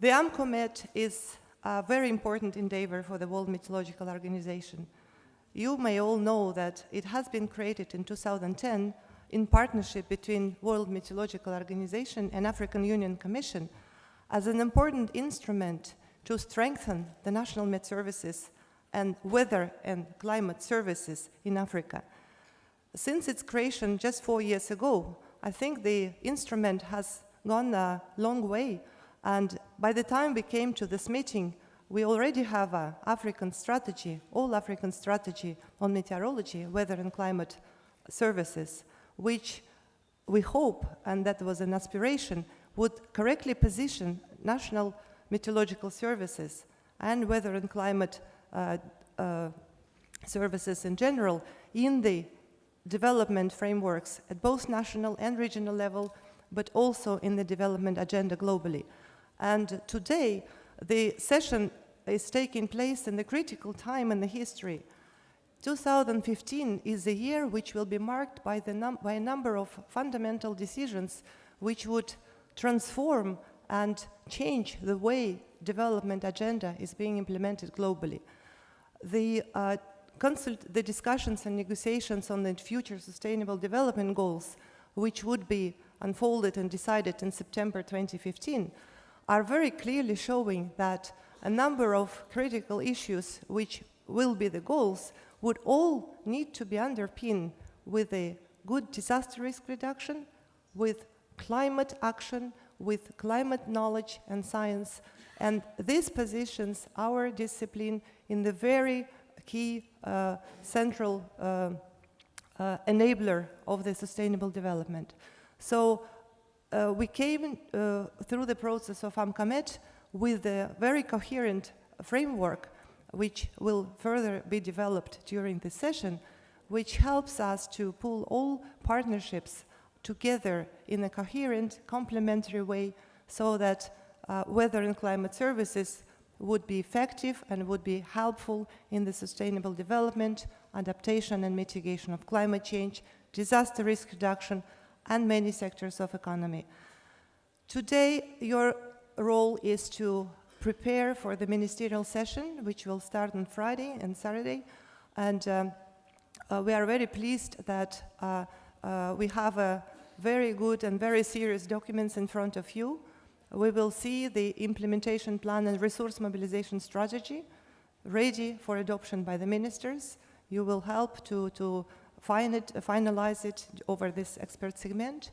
The AMCOMET is a very important endeavor for the World Meteorological Organization. You may all know that it has been created in 2010 in partnership between World Meteorological Organization and African Union Commission as an important instrument to strengthen the national met services and weather and climate services in Africa. Since its creation just 4 years ago, I think the instrument has gone a long way, and by the time we came to this meeting, we already have an African strategy, all-African strategy on meteorology, weather and climate services, which we hope, and that was an aspiration, would correctly position national meteorological services and weather and climate services in general in the development frameworks at both national and regional level, but also in the development agenda globally. And today, the session is taking place in the critical time in the history. 2015 is a year which will be marked by a number of fundamental decisions which would transform and change the way development agenda is being implemented globally. The discussions and negotiations on the future sustainable development goals, which would be unfolded and decided in September 2015, are very clearly showing that a number of critical issues which will be the goals would all need to be underpinned with a good disaster risk reduction, with climate action, with climate knowledge and science. And this positions our discipline in the very key central enabler of the sustainable development. So we came through the process of AMCOMET with a very coherent framework which will further be developed during this session, which helps us to pull all partnerships together in a coherent, complementary way so that weather and climate services would be effective and would be helpful in the sustainable development, adaptation and mitigation of climate change, disaster risk reduction, and many sectors of economy. Today, your role is to prepare for the ministerial session, which will start on Friday and Saturday. And we are very pleased that we have a very good and very serious documents in front of you. We will see the implementation plan and resource mobilization strategy ready for adoption by the ministers. You will help to finalize it over this expert segment.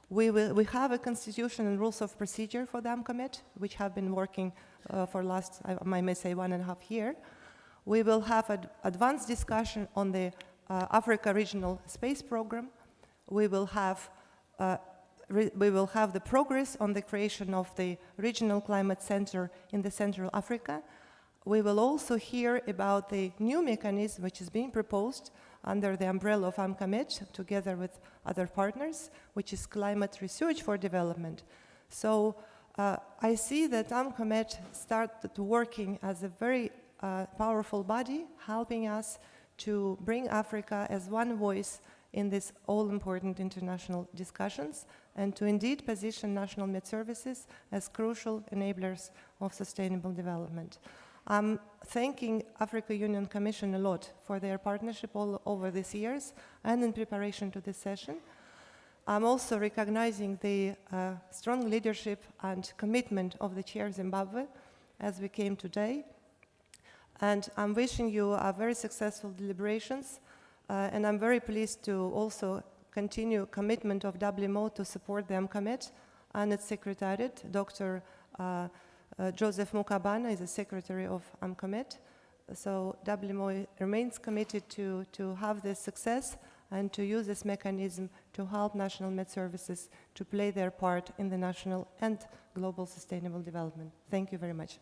We have a constitution and rules of procedure for the AMCOMET, which have been working for last, I may say, 1.5 years. We will have an advanced discussion on the Africa Regional Space Program. We will have the progress on the creation of the Regional Climate Center in the Central Africa. We will also hear about the new mechanism which is being proposed under the umbrella of AMCOMET together with other partners, which is climate research for development. So I see that AMCOMET started working as a very powerful body, helping us to bring Africa as one voice in these all-important international discussions and to indeed position national med services as crucial enablers of sustainable development. I'm thanking African Union Commission a lot for their partnership all over these years and in preparation to this session. I'm also recognizing the strong leadership and commitment of the Chair Zimbabwe as we came today. And I'm wishing you a very successful deliberations. And I'm very pleased to also continue commitment of WMO to support the AMCOMET and its secretariat. Dr. Joseph Mukabana is the secretary of AMCOMET. So WMO remains committed to have this success and to use this mechanism to help national med services to play their part in the national and global sustainable development. Thank you very much.